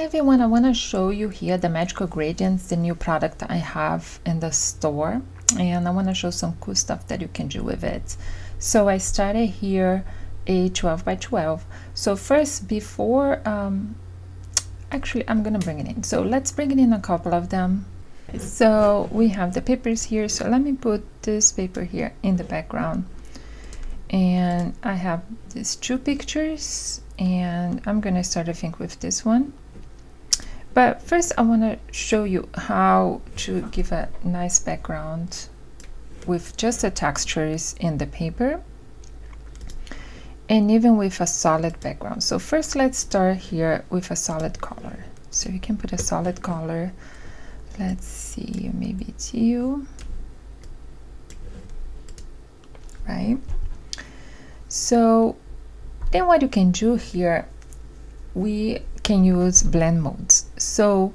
Hi everyone, I want to show you here the Magical Gradients, the new product I have in the store, and I want to show some cool stuff that you can do with it. So I started here a 12 by 12. So first, before, actually I'm gonna bring it in. So let's bring it in a couple of them. So we have the papers here. So let me put this paper here in the background. And I have these two pictures, and I'm gonna start, I think, with this one. But first I want to show you how to give a nice background with just the textures in the paper and even with a solid background. So first let's start here with a solid color. So you can put a solid color. Let's see, maybe it's you, right? So then what you can do here, we can use blend modes. So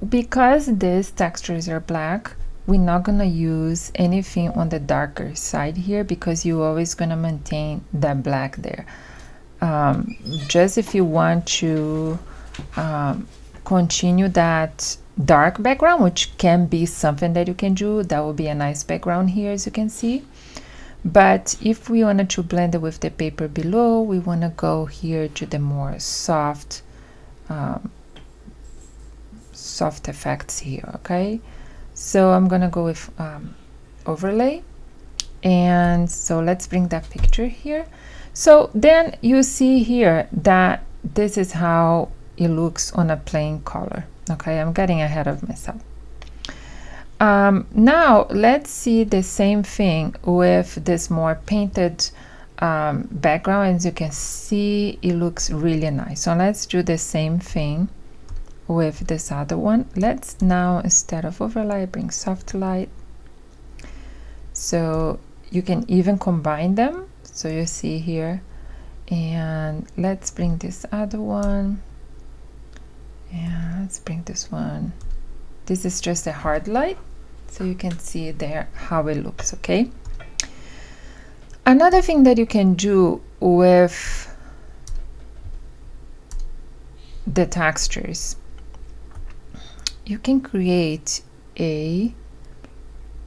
because these textures are black, we're not gonna use anything on the darker side here because you're always gonna maintain that black there. Just if you want to continue that dark background, which can be something that you can do, that will be a nice background here, as you can see. But if we wanted to blend it with the paper below, we want to go here to the more soft soft effects here. Okay, so I'm gonna go with overlay, and so let's bring that picture here. So then you see here that this is how it looks on a plain color. Okay, I'm getting ahead of myself. Now let's see the same thing with this more painted background. As you can see, it looks really nice. So let's do the same thing with this other one. Let's now, instead of overlay, bring soft light. So you can even combine them. So you see here, and let's bring this other one, and let's bring this one. This is just a hard light, so you can see there how it looks. Okay, another thing that you can do with the textures, you can create a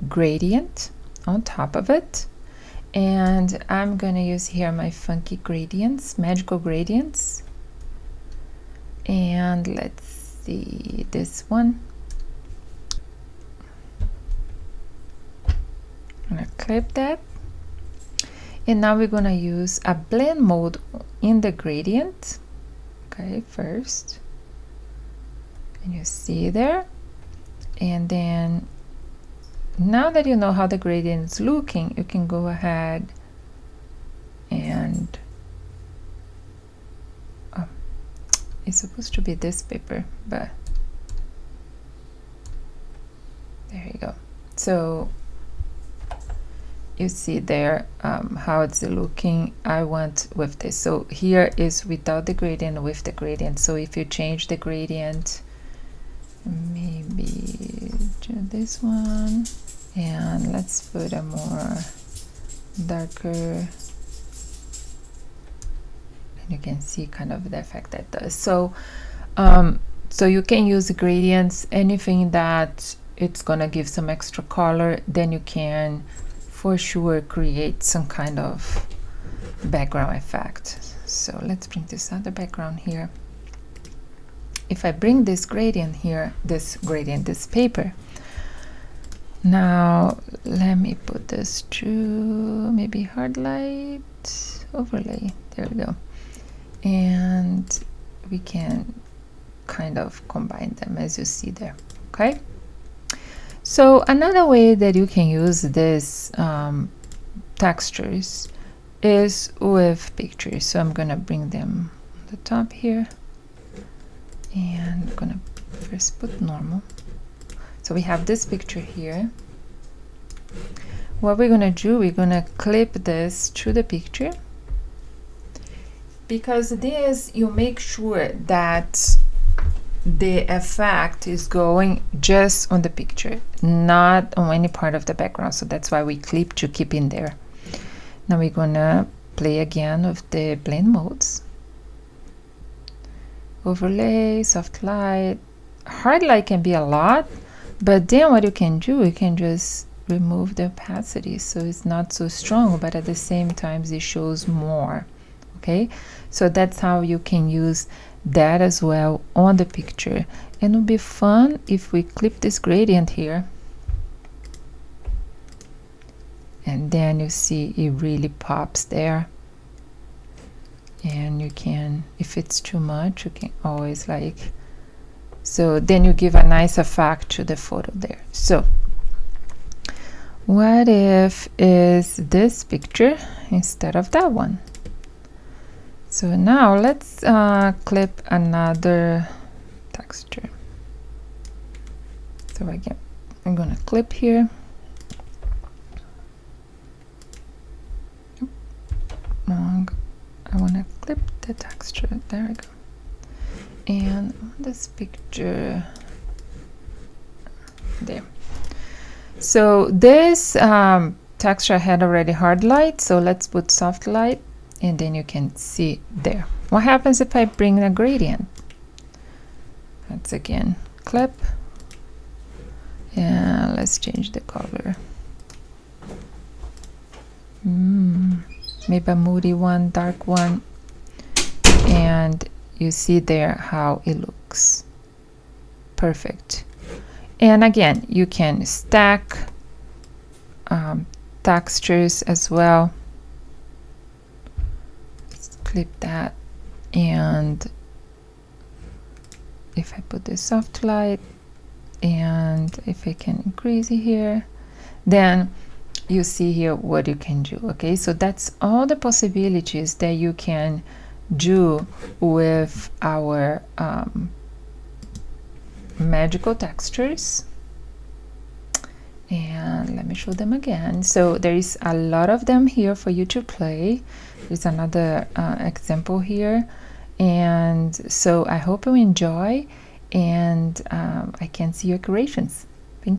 gradient on top of it, and I'm gonna use here my funky gradients, magical gradients, and let's see this one. I'm gonna clip that, and now we're gonna use a blend mode in the gradient. Okay, first, and you see there, and then now that you know how the gradient is looking, you can go ahead and it's supposed to be this paper, but there you go. So you see there how it's looking. I want with this. So here is without the gradient, with the gradient. So if you change the gradient, maybe do this one, and let's put a more darker, and you can see kind of the effect that does. So so you can use gradients, anything that it's gonna give some extra color, then you can for sure create some kind of background effect. So let's bring this other background here. If I bring this gradient here, this paper, now let me put this to maybe hard light, overlay, there we go, and we can kind of combine them as you see there. Okay, so another way that you can use this textures is with pictures. So I'm gonna bring them on the top here, and I'm gonna first put normal. So we have this picture here. What we're gonna do, we're gonna clip this to the picture, because this, you make sure that the effect is going just on the picture, not on any part of the background. So that's why we clip to keep in there. Now we're gonna play again with the blend modes. overlay, soft light. Hard light can be a lot, but then what you can do, you can just remove the opacity so it's not so strong, but at the same time it shows more. Okay, so that's how you can use that as well on the picture. And it would be fun if we clip this gradient here, and then you see it really pops there. And you can, if it's too much, you can always like, so then you give a nice effect to the photo there. So what if is this picture instead of that one? So now let's clip another texture. So again, I'm gonna clip here. I want to clip the texture. There we go. And on this picture, there. So this texture had already hard light, so let's put soft light, and then you can see there. What happens if I bring a gradient? Let's again clip, and let's change the color. Maybe a moody one, dark one, and you see there how it looks. Perfect. And again, you can stack textures as well. Let's clip that, and if I put the soft light, and if I can increase it here, then you see here what you can do. Okay, so that's all the possibilities that you can do with our magical textures. And let me show them again. So there is a lot of them here for you to play. There's another example here, and so I hope you enjoy, and I can see your creations.